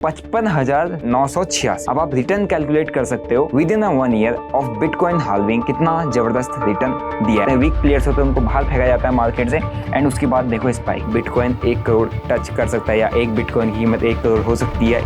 55,986। अब आप return calculate कर सकते हो with in 1 year of bitcoin halving कितना जबरदस्त रिटर्न दिया है। वीक प्लेयर्स होते हैं उनको बाहर फेंका जाता है मार्केट से एंड उसके बाद देखो स्पाइक, बिटकॉइन 1 करोड़ टच कर सकता है या एक बिटकॉइन की कीमत 1 करोड़ हो सकती है।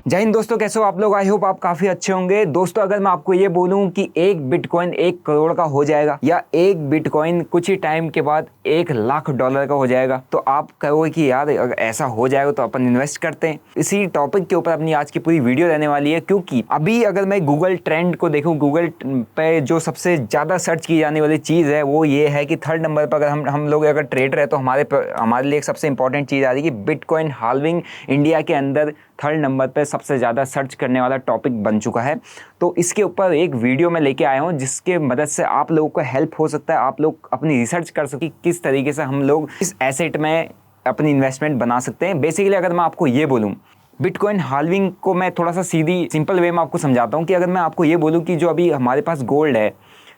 जय हिंद दोस्तों, कैसे हो आप लोग? आई होप आप काफी अच्छे होंगे। दोस्तों अगर मैं आपको ये बोलूं कि एक बिटकॉइन 1 करोड़ का हो जाएगा या एक बिटकॉइन कुछ ही टाइम के बाद $1,00,000 का हो जाएगा, तो आप कहोगे कि यार अगर ऐसा हो जाएगा तो अपन इन्वेस्ट करते हैं। इसी टॉपिक के ऊपर अपनी आज की पूरी वीडियो रहने वाली है, क्योंकि अभी अगर मैं गूगल ट्रेंड को देखूं, गूगल पे जो सबसे ज्यादा सर्च की जाने वाली चीज है वो ये है कि 3rd नंबर पर अगर हम लोग अगर ट्रेडर है तो हमारे लिए एक सबसे इंपॉर्टेंट चीज आ रही है कि बिटकॉइन हाल्विंग इंडिया के अंदर 3rd नंबर पे सबसे ज़्यादा सर्च करने वाला टॉपिक बन चुका है। तो इसके ऊपर एक वीडियो मैं लेके आया हूँ जिसके मदद से आप लोगों को हेल्प हो सकता है, आप लोग अपनी रिसर्च कर सकें किस तरीके से हम लोग इस एसेट में अपनी इन्वेस्टमेंट बना सकते हैं। बेसिकली अगर मैं आपको ये बोलूँ, बिटकॉइन हाल्विंग को मैं थोड़ा सा सीधी सिंपल वे में आपको समझाता हूँ कि अगर मैं आपको ये बोलूँ कि जो अभी हमारे पास गोल्ड है,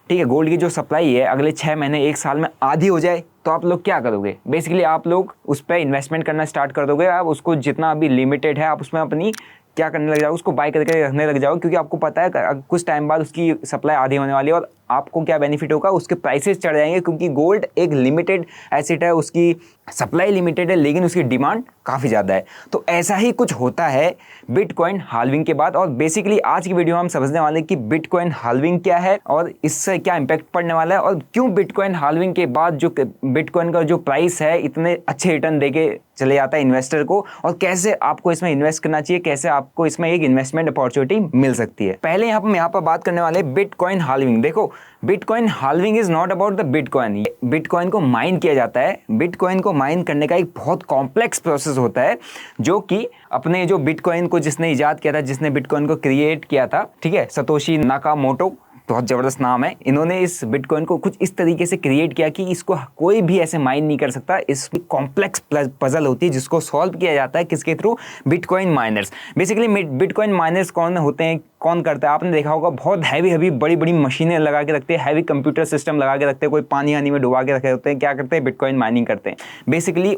ठीक है, गोल्ड की जो सप्लाई है अगले 6 महीने 1 साल में आधी हो जाए तो आप लोग क्या करोगे? बेसिकली आप लोग उस पर इन्वेस्टमेंट करना स्टार्ट कर दोगे। आप उसको जितना अभी लिमिटेड है आप उसमें अपनी क्या करने लग जाओगे, उसको बाय करके रखने लग जाओगे, क्योंकि आपको पता है कुछ टाइम बाद उसकी सप्लाई आधी होने वाली है और आपको क्या बेनिफिट होगा, उसके प्राइसेस चढ़ जाएंगे, क्योंकि गोल्ड एक लिमिटेड एसेट है, उसकी सप्लाई लिमिटेड है लेकिन उसकी डिमांड काफ़ी ज़्यादा है। तो ऐसा ही कुछ होता है बिटकॉइन हाल्विंग के बाद। और बेसिकली आज की वीडियो में हम समझने वाले हैं कि बिटकॉइन हाल्विंग क्या है और इससे क्या इंपैक्ट पड़ने वाला है, और क्यों बिटकॉइन हाल्विंग के बाद जो बिटकॉइन का जो प्राइस है इतने अच्छे रिटर्न देके चले जाता है इन्वेस्टर को, और कैसे आपको इसमें इन्वेस्ट करना चाहिए, कैसे आपको इसमें एक इन्वेस्टमेंट अपॉर्चुनिटी मिल सकती है। पहले यहाँ पर बात करने वाले बिटकॉइन हाल्विंग। देखो, bitcoin halving is not about the bitcoin. Bitcoin को माइन किया जाता है। बिटकॉइन को माइन करने का एक बहुत कॉम्प्लेक्स प्रोसेस होता है, जो कि अपने जो बिटकॉइन को जिसने इजाद किया था, जिसने बिटकॉइन को क्रिएट किया था, ठीक है, सतोशी नाकामोटो, बहुत ज़बरदस्त नाम है। इन्होंने इस बिटकॉइन को कुछ इस तरीके से क्रिएट किया कि इसको कोई भी ऐसे माइन नहीं कर सकता। इसकी कॉम्प्लेक्स पजल होती है जिसको सॉल्व किया जाता है किसके through? Bitcoin miners. Basically bitcoin miners कौन होते हैं, कौन करता है? आपने देखा होगा बहुत हैवी बड़ी बड़ी मशीनें लगा के रखते हैं, हैवी कंप्यूटर सिस्टम लगा के रखते हैं, कोई पानी हानी में डुबा के रखे होते हैं। क्या करते हैं? बिटकॉइन माइनिंग करते हैं। बेसिकली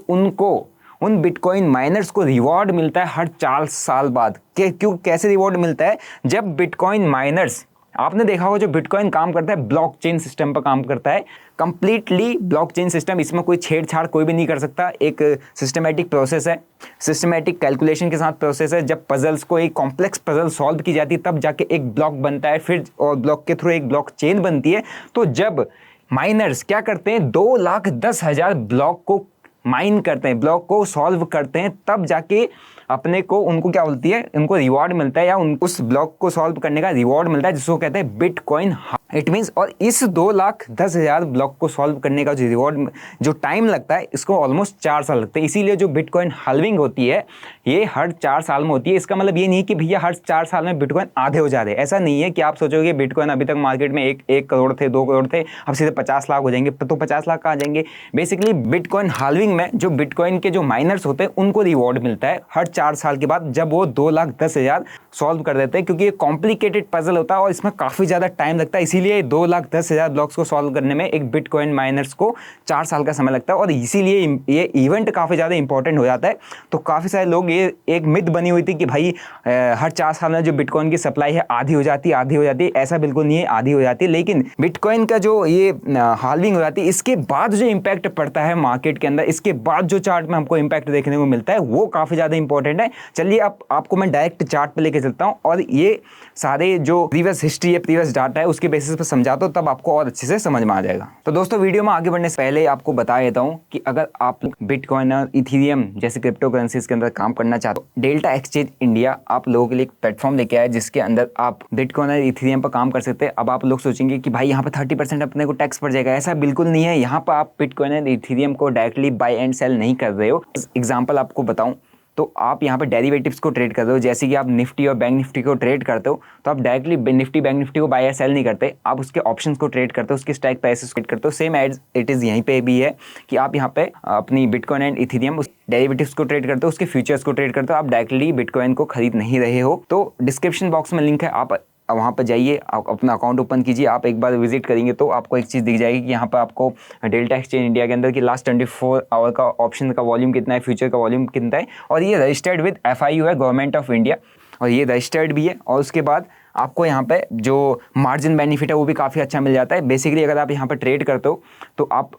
उन बिटकॉइन माइनर्स को रिवॉर्ड मिलता है हर 4 साल बाद। क्यों, कैसे रिवॉर्ड मिलता है? जब बिटकॉइन माइनर्स, आपने देखा होगा जो बिटकॉइन काम करता है ब्लॉकचेन सिस्टम पर काम करता है, कंप्लीटली ब्लॉकचेन सिस्टम, इसमें कोई छेड़छाड़ कोई भी नहीं कर सकता। एक सिस्टमेटिक प्रोसेस है, सिस्टमेटिक कैलकुलेशन के साथ प्रोसेस है। जब पजल्स को, एक कॉम्प्लेक्स पजल सॉल्व की जाती है तब जाके एक ब्लॉक बनता है, फिर और ब्लॉक के थ्रू एक ब्लॉक चेन बनती है। तो जब माइनर्स क्या करते हैं, 2,10,000 ब्लॉक को माइन करते हैं, ब्लॉक को सॉल्व करते हैं, तब जाके अपने को, उनको क्या बोलती है, उनको रिवॉर्ड मिलता है, या उस ब्लॉक को सॉल्व करने का रिवॉर्ड मिलता है, जिसको कहते हैं बिटकॉइन। इट मीन्स, और इस 2,10,000 ब्लॉक को सॉल्व करने का जो रिवॉर्ड, जो टाइम लगता है, इसको ऑलमोस्ट 4 साल लगते हैं। इसीलिए जो बिटकॉइन हाल्विंग होती है ये हर 4 साल में होती है। इसका मतलब ये नहीं कि भैया हर 4 साल में बिटकॉइन आधे हो जा रहे हैं। ऐसा नहीं है कि आप सोचोगे बिटकॉइन अभी तक मार्केट में 1 करोड़ थे, 2 करोड़ थे, अब सीधे 50 लाख हो जाएंगे, तो 50 लाख कहाँ आ जाएंगे? बेसिकली बिटकॉइन हाल्विंग में जो बिटकॉइन के जो माइनर्स होते हैं उनको रिवॉर्ड मिलता है हर 4 साल के बाद, जब वो 2,10,000 सॉल्व कर देते हैं, क्योंकि ये कॉम्प्लिकेटेड पजल होता है और इसमें काफ़ी ज़्यादा टाइम लगता है। इसीलिए 2,10,000 ब्लॉक्स को सॉल्व करने में एक बिटकॉइन माइनर्स को 4 साल का समय लगता है, और इसीलिए ये इवेंट काफ़ी ज़्यादा इंपॉर्टेंट हो जाता है। तो काफ़ी सारे लोग, ये एक मिथ बनी हुई थी कि भाई हर 4 साल में जो बिटकॉइन की सप्लाई है आधी हो जाती है। ऐसा बिल्कुल नहीं है, आधी हो जाती है, लेकिन बिटकॉइन का जो ये हाल्विंग हो जाती है, इसके बाद जो इम्पैक्ट पड़ता है मार्केट के अंदर, इसके बाद जो चार्ट में हमको इम्पैक्ट देखने को मिलता है वो काफ़ी ज़्यादा इंपॉर्टेंट है। चलिए अब आपको मैं डायरेक्ट चार्ट पे लेके चलता हूँ और ये सारे जो प्रीवियस हिस्ट्री है, प्रीवियस डाटा है, उसके बेसिस पे समझाता हूँ, तब आपको और अच्छे से समझ में आ जाएगा। तो दोस्तों वीडियो में आगे बढ़ने से पहले आपको बता देता हूँ कि अगर आप बिटकॉइन और इथेरियम जैसे क्रिप्टो करेंसीज के अंदर काम करना चाहते हो, डेल्टा एक्सचेंज इंडिया आप लोगों के लिए एक प्लेटफॉर्म लेके आया जिसके अंदर आप बिटकॉइन और इथेरियम पर काम कर सकते हैं। अब आप लोग सोचेंगे कि भाई यहाँ पे 30% अपने को टैक्स पड़ जाएगा। ऐसा बिल्कुल नहीं है। यहाँ पर आप बिटकॉइन और इथेरियम को डायरेक्टली बाय एंड सेल नहीं कर रहे हो। एग्जाम्पल आपको बताऊँ तो आप यहाँ पे डेरिवेटिव्स को ट्रेड करते हो, जैसे कि आप निफ्टी और बैंक निफ्टी को ट्रेड करते हो, तो आप डायरेक्टली निफ्टी बैंक निफ्टी को बाय या सेल नहीं करते, आप उसके ऑप्शंस को ट्रेड करते हो, उसके स्ट्राइक प्राइसेस ट्रेड करते हो। सेम एज इट इज़ यहीं पे भी है कि आप यहाँ पे अपनी बिटकॉइन एंड इथेरियम डेरिवेटिव्स को ट्रेड करते हो, उसके फ्यूचर्स को ट्रेड करते हो। आप डायरेक्टली बिटकॉइन को खरीद नहीं रहे हो। तो डिस्क्रिप्शन बॉक्स में लिंक है, आप वहाँ पर जाइए, अपना अकाउंट ओपन कीजिए। आप एक बार विजिट करेंगे तो आपको एक चीज़ दिख जाएगी कि यहाँ पर आपको डेल्टा एक्सचेंज इंडिया के अंदर की लास्ट 24 आवर का ऑप्शन का वॉल्यूम कितना है, फ्यूचर का वॉल्यूम कितना है, और ये रजिस्टर्ड विद FIU है, गवर्नमेंट ऑफ इंडिया, और ये रजिस्टर्ड भी है। और उसके बाद आपको यहाँ पे जो मार्जिन बेनिफिट है वो भी काफ़ी अच्छा मिल जाता है। बेसिकली अगर आप यहाँ पे ट्रेड करते हो तो आप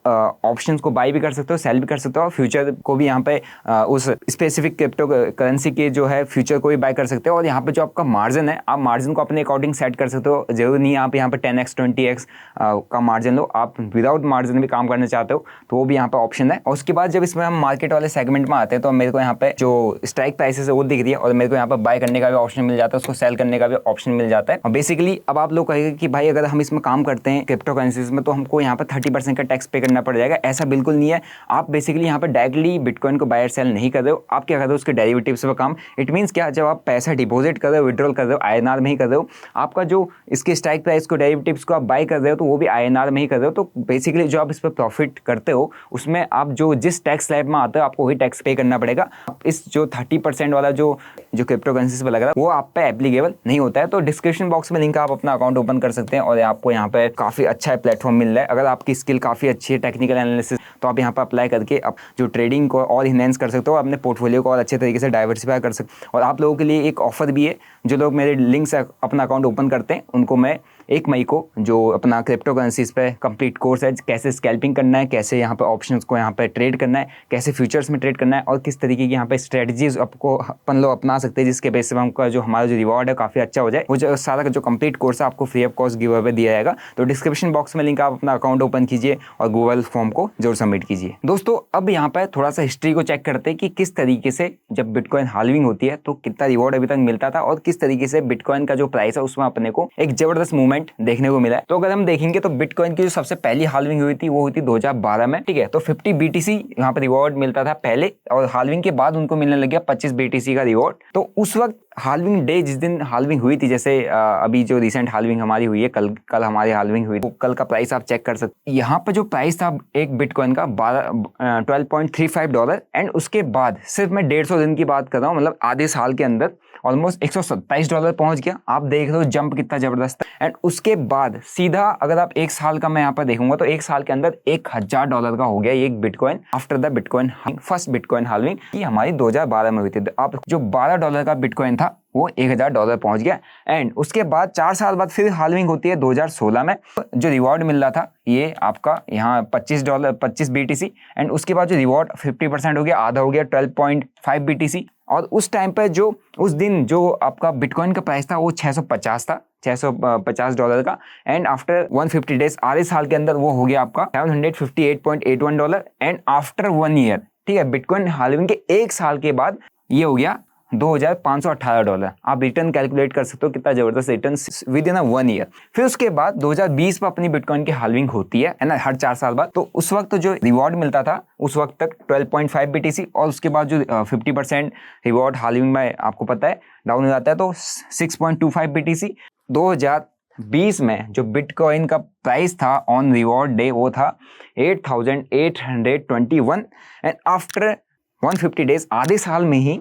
ऑप्शंस को बाई भी कर सकते हो, सेल भी कर सकते हो, और फ्यूचर को भी यहाँ पे उस स्पेसिफिक क्रिप्टो करेंसी के जो है फ्यूचर को भी बाय कर सकते हो। और यहाँ पे जो आपका मार्जिन है, आप मार्जिन को अपने अकॉर्डिंग सेट कर सकते हो। जरूरी नहीं आप यहाँ पे 10x 20x का मार्जिन लो, आप विदाउट मार्जिन भी काम करना चाहते हो तो वो भी यहाँ पे ऑप्शन है। और उसके बाद जब इसमें हम मार्केट वाले सेगमेंट में आते हैं तो मेरे को यहाँ पे जो स्ट्राइक प्राइसेस है वो दिख रही है, और मेरे को यहाँ पे बाय करने का भी ऑप्शन मिल जाता है, उसको सेल करने का भी ऑप्शन मिल जाता है। और बेसिकली अब आप लोग कहेंगे कि भाई अगर हम इसमें काम करते हैं क्रिप्टो करेंसीज में तो हमको यहाँ पर 30% का टैक्स पे करना पड़ जाएगा। ऐसा बिल्कुल नहीं है। आप बेसिकली यहाँ पर डायरेक्टली बिटकॉइन को बाय और सेल नहीं कर रहे हो, आप क्या कर रहे हो, उसके डेरिवेटिव्स पे काम। इट मीन्स क्या, जब आप पैसा डिपॉजिट कर रहे हो, विड्रॉल कर रहे हो, INR में ही कर रहे हो, आपका जो इसके स्ट्राइक प्राइस को डेरिवेटिव्स को आप बाय कर रहे हो तो वो भी INR में ही कर रहे हो। तो बेसिकली जो आप इस पर प्रॉफिट करते हो उसमें आप जो जिस टैक्स स्लैब में आते हो आपको वही टैक्स पे करना पड़ेगा। इस जो 30% वाला जो क्रिप्टो करेंसीज पर लग रहा है वो आप पे एप्लीकेबल नहीं होता है। तो डिस्क्रिप्शन बॉक्स में लिंक, आप अपना अकाउंट ओपन कर सकते हैं और आपको यहाँ पे काफ़ी अच्छा प्लेटफॉर्म मिल रहा है। अगर आपकी स्किल काफ़ी अच्छी है टेक्निकल एनालिसिस, तो आप यहाँ पर अप्लाई करके आप जो ट्रेडिंग को और इनहेंस कर सकते हो, अपने पोर्टफोलियो को और अच्छे तरीके से डाइवर्सिफाई कर सकते हो। और आप लोगों के लिए एक ऑफर भी है, जो लोग मेरे लिंक से अपना अकाउंट ओपन करते हैं उनको मैं 1 मई को जो अपना क्रिप्टो करेंसीज पे कंप्लीट कोर्स है, कैसे स्कैल्पिंग करना है, कैसे यहाँ पे ऑप्शंस को यहाँ पे ट्रेड करना है, कैसे फ्यूचर्स में ट्रेड करना है, और किस तरीके की यहाँ पे स्ट्रेटजीज आपको अपन लोग अपना सकते हैं जिसके बेस पे हमका जो हमारा जो रिवॉर्ड है काफ़ी अच्छा हो जाए। वो जो सारा जो कंप्लीट कोर्स है आपको free of cost give away दिया जाएगा। तो डिस्क्रिप्शन बॉक्स में लिंक, आप अपना अकाउंट ओपन कीजिए और गूगल फॉर्म को जरूर सबमिट कीजिए। दोस्तों अब यहाँ पर थोड़ा सा हिस्ट्री को चेक करते हैं कि किस तरीके से जब बिटकॉइन हाल्विंग होती है तो कितना रिवॉर्ड अभी तक मिलता था, और किस तरीके से बिटकॉइन का जो प्राइस है उसमें अपने को एक जबरदस्त मूवमेंट देखने को मिला है। तो अगर हम देखेंगे तो बिटकॉइन की जो सबसे पहली हाल्विंग हुई थी वो हुई थी 2012 में, ठीक है। तो 50 BTC यहाँ पर रिवॉर्ड मिलता था पहले, और हाल्विंग के बाद उनको मिलने लग गया 25 BTC का रिवॉर्ड। तो उस वक्त हाल्विंग डे, जिस दिन हाल्विंग हुई थी, जैसे अभी जो रिसेंट हाल्विंग हमारी हुई है, कल हमारी हाल्विंग हुई, तो कल का प्राइस आप चेक कर सकते हैं। यहाँ पर जो प्राइस था एक बिटकॉइन का $12.35, एंड उसके बाद सिर्फ मैं 150 दिन की बात कर रहा हूँ, मतलब आधे साल के अंदर ऑलमोस्ट $127 पहुंच गया। आप देख रहे हो जंप कितना जबरदस्त है। एंड उसके बाद सीधा अगर आप एक साल का मैं यहाँ पर देखूंगा तो एक साल के अंदर $1000 का हो गया एक bitcoin after the bitcoin first bitcoin halving की हमारी 2012 में हुई थी। आप जो $12 का बिटकॉइन था वो $1000 पहुंच गया। एंड उसके बाद 4 साल बाद फिर हाल्विंग होती है 2016 में। जो रिवॉर्ड मिल रहा था ये आपका यहाँ $25 BTC, एंड उसके बाद जो रिवॉर्ड 50% हो गया, आधा हो गया 12.5 BTC। और उस टाइम पर जो उस दिन जो आपका बिटकॉइन का प्राइस था वो 650 था, $650 का। एंड आफ्टर 150 डेज, आधे साल के अंदर वो हो गया आपका $758.81। एंड आफ्टर 1 ईयर, ठीक है, बिटकॉइन हाल्विंग के एक साल के बाद ये हो गया $2518। आप रिटर्न कैलकुलेट कर सकते हो कितना जबरदस्त रिटर्न विद इन 1 ईयर। फिर उसके बाद 2020 में अपनी बिटकॉइन की हाल्विंग होती है ना, हर 4 साल बाद। तो उस वक्त जो रिवॉर्ड मिलता था उस वक्त तक 12.5 BTC, और उसके बाद जो 50% रिवॉर्ड हाल्विंग में आपको पता है डाउन हो जाता है तो 6.25 BTC। 2020 में जो बिटकॉइन का प्राइस था ऑन रिवॉर्ड डे वो था 8821, एंड आफ्टर 150 डेज, आधे साल में ही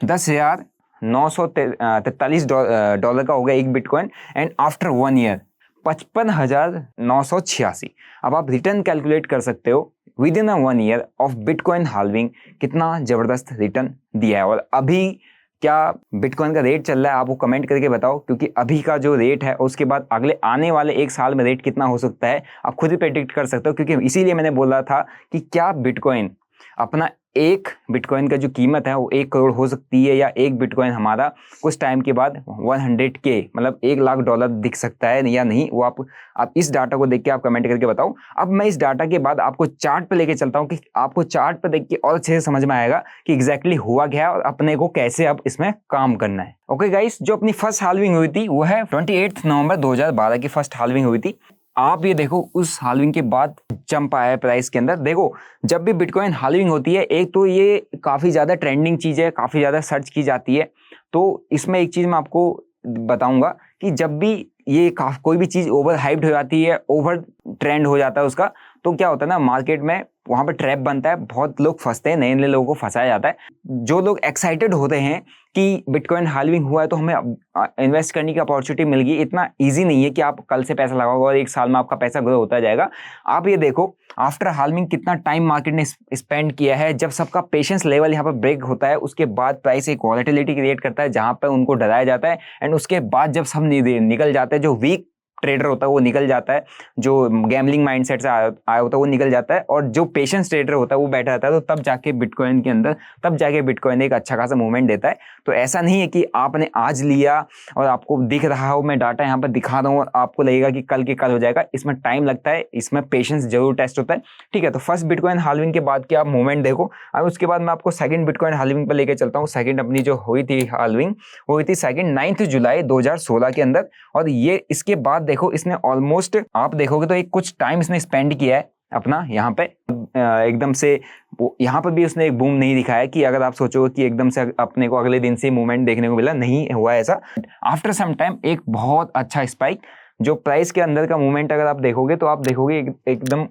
$10,943 का हो गया एक बिटकॉइन। And after 1 year 55,986। अब आप रिटर्न कैलकुलेट कर सकते हो with in 1 year of bitcoin halving कितना जबरदस्त रिटर्न दिया है। और अभी क्या बिटकॉइन का रेट चल रहा है आप वो कमेंट करके बताओ, क्योंकि अभी का जो रेट है उसके बाद अगले आने वाले एक साल में रेट कितना हो सकता है आप खुद ही प्रेडिक्ट कर सकते हो। क्योंकि इसीलिए मैंने बोला था कि क्या बिटकॉइन अपना एक बिटकॉइन का जो कीमत है वो 1 करोड़ हो सकती है, या एक बिटकॉइन हमारा कुछ टाइम के बाद 100K मतलब $1,00,000 दिख सकता है या नहीं, वो आप इस डाटा को देख के आप कमेंट करके बताओ। अब मैं इस डाटा के बाद आपको चार्ट पे लेके चलता हूँ कि आपको चार्ट पे देख के और अच्छे से समझ में आएगा कि एग्जैक्टली हुआ क्या है और अपने को कैसे अब इसमें काम करना है। ओके गाइस, जो अपनी फर्स्ट हाल्विंग हुई थी वो है 28 नवंबर 2012 की फर्स्ट हाल्विंग हुई थी। आप ये देखो उस हाल्विंग के बाद जंप आया है प्राइस के अंदर। देखो जब भी बिटकॉइन हाल्विंग होती है, एक तो ये काफ़ी ज़्यादा ट्रेंडिंग चीज़ है, काफ़ी ज़्यादा सर्च की जाती है। तो इसमें एक चीज़ मैं आपको बताऊंगा कि जब भी ये कोई भी चीज़ ओवर हाइप्ड हो जाती है, ओवर ट्रेंड हो जाता है उसका, तो क्या होता है ना, मार्केट में वहाँ पर ट्रैप बनता है, बहुत लोग फंसते हैं, नए नए लोगों को फंसाया जाता है। जो लोग एक्साइटेड होते हैं कि बिटकॉइन हाल्विंग हुआ है तो हमें इन्वेस्ट करने की अपॉर्चुनिटी मिल गई, इतना इजी नहीं है कि आप कल से पैसा लगाओगे और एक साल में आपका पैसा ग्रो होता जाएगा। आप ये देखो आफ्टर हाल्विंग कितना टाइम मार्केट ने स्पेंड किया है। जब सबका पेशेंस लेवल यहाँ पर ब्रेक होता है उसके बाद प्राइस एक वॉलेटिलिटी क्रिएट करता है जहाँ पर उनको डराया जाता है, एंड उसके बाद जब सब निकल जाते हैं, जो वीक ट्रेडर होता है वो निकल जाता है, जो गैम्बलिंग माइंडसेट से आया होता है वो निकल जाता है, और जो पेशेंस ट्रेडर होता है वो बैठा रहता है, तो तब जाके बिटकॉइन के अंदर, तब जाके बिटकॉइन एक अच्छा खासा मूवमेंट देता है। तो ऐसा नहीं है कि आपने आज लिया और आपको दिख रहा हो, मैं डाटा यहाँ पर दिखा रहा हूँ और आपको लगेगा कि कल के कल हो जाएगा। इसमें टाइम लगता है, इसमें पेशेंस जरूर टेस्ट होता है, ठीक है। तो फर्स्ट बिटकॉइन हाल्विंग के बाद की आप मूवमेंट देखो, और उसके बाद मैं आपको सेकंड बिटकॉइन हाल्विंग पर लेकर चलता हूँ। सेकंड अपनी जो हुई थी हाल्विंग, वो हुई थी सेकंड 9 जुलाई 2016 के अंदर, और ये इसके बाद देखो इसने ऑलमोस्ट आप देखोगे तो एक कुछ टाइम इसने स्पेंड किया है अपना यहाँ पे एकदम से। यहाँ पर भी उसने एक बूम नहीं दिखाया कि अगर आप सोचोगे कि एकदम से अपने को अगले दिन से मूवमेंट देखने को मिला, नहीं हुआ ऐसा। आफ्टर सम टाइम एक बहुत अच्छा स्पाइक, जो प्राइस के अंदर का मूवमेंट अगर आप देखोगे तो आप देखोगे एकदम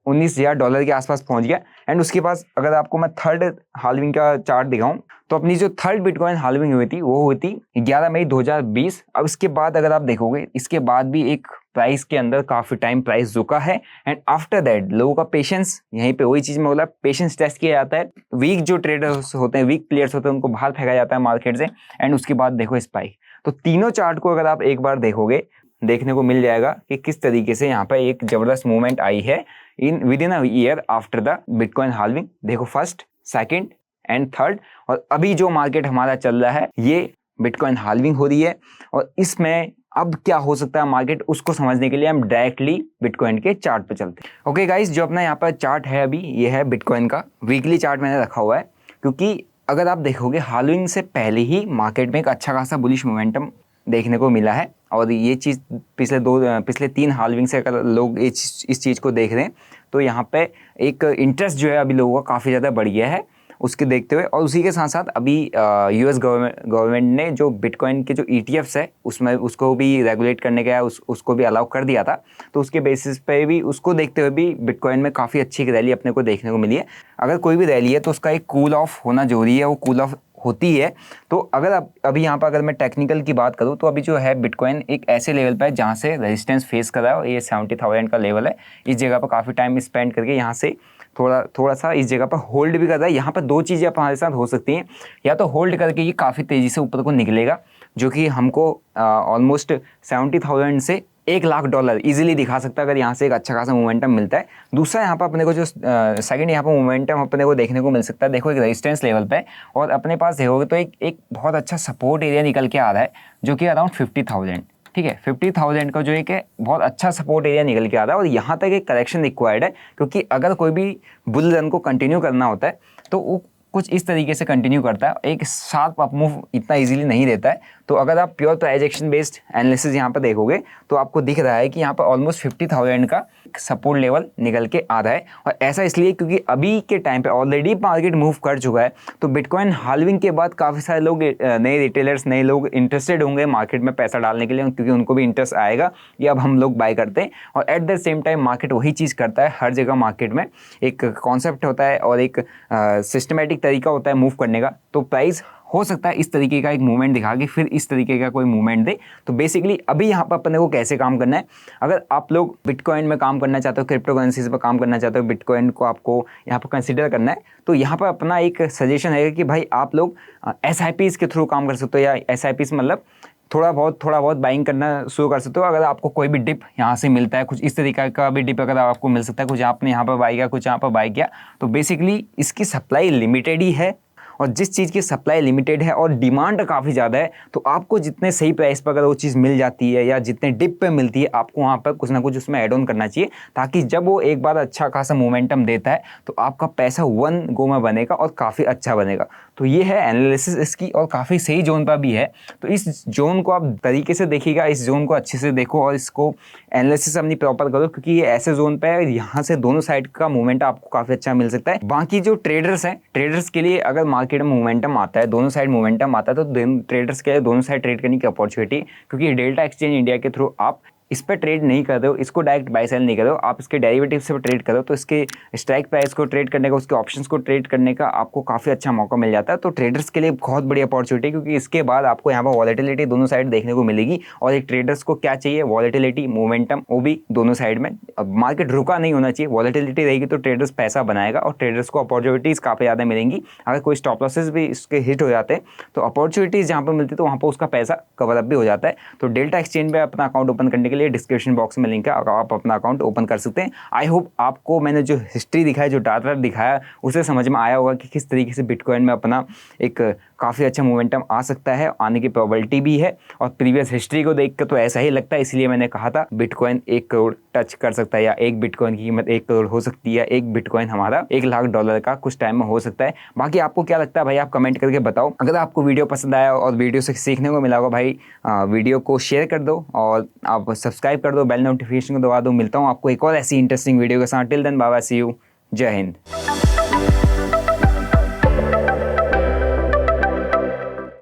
$19,000 के आसपास पहुंच गया। एंड उसके बाद अगर आपको मैं थर्ड हाल्विंग का चार्ट दिखाऊं तो अपनी जो थर्ड बिटकॉइन हाल्विंग हुई थी वो हुई थी 11 मई 2020। अब इसके बाद अगर आप देखोगे इसके बाद भी एक प्राइस के अंदर काफी टाइम प्राइस रुका है, एंड आफ्टर दैट लोगों का पेशेंस, यहीं पे वही चीज में बोला, पेशेंस टेस्ट किया जाता है। वीक जो ट्रेडर्स होते हैं, वीक प्लेयर्स होते हैं, उनको बाहर फेंका जाता है मार्केट से, एंड उसके बाद देखो स्पाइक। तो तीनों चार्ट को अगर आप एक बार देखोगे देखने को मिल जाएगा कि किस तरीके से यहाँ पर एक जबरदस्त मूवमेंट आई है with in a year after the bitcoin halving. देखो फर्स्ट, सेकंड एंड थर्ड, और अभी जो मार्केट हमारा चल रहा है ये बिटकॉइन हाल्विंग हो रही है, और इसमें अब क्या हो सकता है मार्केट, उसको समझने के लिए हम डायरेक्टली बिटकॉइन के चार्ट पे चलते हैं। ओके गाइस, जो अपना यहाँ पर चार्ट है अभी, ये है बिटकॉइन का वीकली चार्ट मैंने रखा हुआ है, क्योंकि अगर आप देखोगे हाल्विंग से पहले ही मार्केट में एक अच्छा खासा बुलिश मोमेंटम देखने को मिला है, और ये चीज़ पिछले 3 हाल्विंग से अगर लोग इस चीज़ को देख रहे हैं तो यहाँ पे एक इंटरेस्ट जो है अभी लोगों का काफ़ी ज़्यादा बढ़ गया है उसके देखते हुए। और उसी के साथ साथ अभी यूएस गवर्नमेंट ने जो बिटकॉइन के जो ETFs है उसमें उसको भी रेगुलेट करने का उसको भी अलाउ कर दिया था, तो उसके बेसिस पे भी उसको देखते हुए भी बिटकॉइन में काफ़ी अच्छी रैली अपने को देखने को मिली है। अगर कोई भी रैली है तो उसका एक कूल ऑफ होना जरूरी है, वो कूल ऑफ होती है। तो अगर अभी यहाँ पर अगर मैं टेक्निकल की बात करूँ तो अभी जो है बिटकॉइन एक ऐसे लेवल पर है जहाँ से रेजिस्टेंस फेस कर रहा है, और ये 70,000 का लेवल है। इस जगह पर काफ़ी टाइम स्पेंड करके यहाँ से थोड़ा सा इस जगह पर होल्ड भी कर रहा है। यहाँ पर 2 चीज़ें हमारे साथ हो सकती हैं, या तो होल्ड करके ये काफ़ी तेज़ी से ऊपर को निकलेगा, जो कि हमको ऑलमोस्ट 70,000 से $1,00,000 इजीली दिखा सकता है अगर यहाँ से एक अच्छा खासा मोमेंटम मिलता है। दूसरा यहाँ पर अपने को जो सेकंड यहाँ पर मोमेंटम अपने को देखने को मिल सकता है, देखो एक रेजिस्टेंस लेवल पे, और अपने पास देखोगे तो एक बहुत अच्छा सपोर्ट एरिया निकल के आ रहा है जो कि अराउंड 50,000, ठीक है। 50,000 का जो एक है बहुत अच्छा सपोर्ट एरिया निकल के आ रहा है, और यहाँ तक एक करेक्शन रिक्वायर्ड है, क्योंकि अगर कोई भी बुल रन को कंटिन्यू करना होता है तो वो कुछ इस तरीके से कंटिन्यू करता है, एक शार्प अप मूव इतना इजीली नहीं देता है। तो अगर आप pure price action based analysis यहाँ पर देखोगे तो आपको दिख रहा है कि यहाँ पर ऑलमोस्ट 50,000 का सपोर्ट लेवल निकल के आ रहा है, और ऐसा इसलिए क्योंकि अभी के टाइम पे ऑलरेडी मार्केट मूव कर चुका है। तो बिटकॉइन हाल्विंग के बाद काफ़ी सारे लोग, नए रिटेलर्स, नए लोग इंटरेस्टेड होंगे मार्केट में पैसा डालने के लिए, क्योंकि उनको भी इंटरेस्ट आएगा कि अब हम लोग बाय करते हैं। और at the same time market वही चीज़ करता है, हर जगह मार्केट में एक कॉन्सेप्ट होता है और एक सिस्टमेटिक तरीका होता है मूव करने का। तो प्राइस हो सकता है इस तरीके का एक मूवमेंट दिखा के फिर इस तरीके का कोई मूवमेंट दे। तो बेसिकली अभी यहाँ पर अपने को कैसे काम करना है, अगर आप लोग बिटकॉइन में काम करना चाहते हो, क्रिप्टो करेंसीज पर काम करना चाहते हो, बिटकॉइन को आपको यहाँ पर कंसिडर करना है, तो यहाँ पर अपना एक सजेशन है कि भाई आप लोग SIPs के थ्रू काम कर सकते हो, या SIPs मतलब थोड़ा बहुत बाइंग करना शुरू कर सकते हो। अगर आपको कोई भी डिप यहाँ से मिलता है, कुछ इस तरीका का भी डिप अगर आपको मिल सकता है, कुछ आपने यहाँ पर बाई किया, कुछ यहाँ पर बाई किया, तो बेसिकली इसकी सप्लाई लिमिटेड ही है, और जिस चीज़ की सप्लाई लिमिटेड है और डिमांड काफ़ी ज़्यादा है, तो आपको जितने सही प्राइस पर अगर वो चीज़ मिल जाती है या जितने डिप पे मिलती है, आपको वहाँ पर कुछ ना कुछ उसमें ऐड ऑन करना चाहिए, ताकि जब वो एक बार अच्छा खासा मोमेंटम देता है तो आपका पैसा वन गो में बनेगा और काफ़ी अच्छा बनेगा। तो ये है एनालिसिस इसकी, और काफ़ी सही जोन पर भी है। तो इस जोन को आप तरीके से देखिएगा, इस जोन को अच्छे से देखो और इसको एनालिसिस अपनी प्रॉपर करो, क्योंकि ये ऐसे जोन पे है यहाँ से दोनों साइड का मूवमेंट आपको काफ़ी अच्छा मिल सकता है। बाकी जो ट्रेडर्स हैं, ट्रेडर्स के लिए अगर मार्केट में मोमेंटम आता है, दोनों साइड मोमेंटम आता है, तो ट्रेडर्स के लिए दोनों साइड ट्रेड करने की अपॉर्चुनिटी, क्योंकि डेल्टा एक्सचेंज इंडिया के थ्रू आप इस पर ट्रेड नहीं कर रहे हो, इसको डायरेक्ट बाय सेल नहीं कर रहे हो, आप इसके डेरिवेटिव से ट्रेड करो, तो इसके स्ट्राइक प्राइस को ट्रेड करने का, उसके ऑप्शंस को ट्रेड करने का आपको काफ़ी अच्छा मौका मिल जाता है। तो ट्रेडर्स के लिए बहुत बड़ी अपॉर्चुनिटी है, क्योंकि इसके बाद आपको यहाँ पर वॉलेटिलिटी दोनों साइड देखने को मिलेगी। और एक ट्रेडर्स को क्या चाहिए, वॉलेटिलिटी, मोमेंटम, वो भी दोनों साइड में। अब मार्केट रुका नहीं होना चाहिए, वॉलेटिलिटी रहेगी तो ट्रेडर्स पैसा बनाएगा और ट्रेडर्स को अपॉर्चुनिटीज़ काफ़ी ज़्यादा मिलेंगी। अगर कोई स्टॉप लॉसेस भी इसके हिट हो जाते हैं तो अपॉर्चुनिटीज़ जहाँ पर मिलती है तो वहाँ पर उसका पैसा कवर अप भी हो जाता है। तो डेल्टा एक्सचेंज में अपना अकाउंट ओपन करने के लिए डिस्क्रिप्शन बॉक्स में लिंक है, आप अपना अकाउंट ओपन कर सकते हैं। आई होप आपको मैंने जो हिस्ट्री दिखाया, जो डाटा दिखाया, उसे समझ में आया होगा कि किस तरीके से बिटकॉइन में अपना एक काफ़ी अच्छा मोमेंटम आ सकता है, आने की प्रोबेबिलिटी भी है। और प्रीवियस हिस्ट्री को देख कर तो ऐसा ही लगता है, इसलिए मैंने कहा था बिटकॉइन 1 करोड़ टच कर सकता है, या एक बिटकॉइन की कीमत 1 करोड़ हो सकती है, एक बिटकॉइन हमारा $1,00,000 का कुछ टाइम में हो सकता है। बाकी आपको क्या लगता है भाई, आप कमेंट करके बताओ। अगर आपको वीडियो पसंद आया और वीडियो से सीखने को मिला होगा भाई, वीडियो को शेयर कर दो और आप सब्सक्राइब कर दो, बेल नोटिफिकेशन को दबा दो। मिलता हूँ आपको एक और ऐसी इंटरेस्टिंग वीडियो के साथ। Till then bye bye, see you, जय हिंद।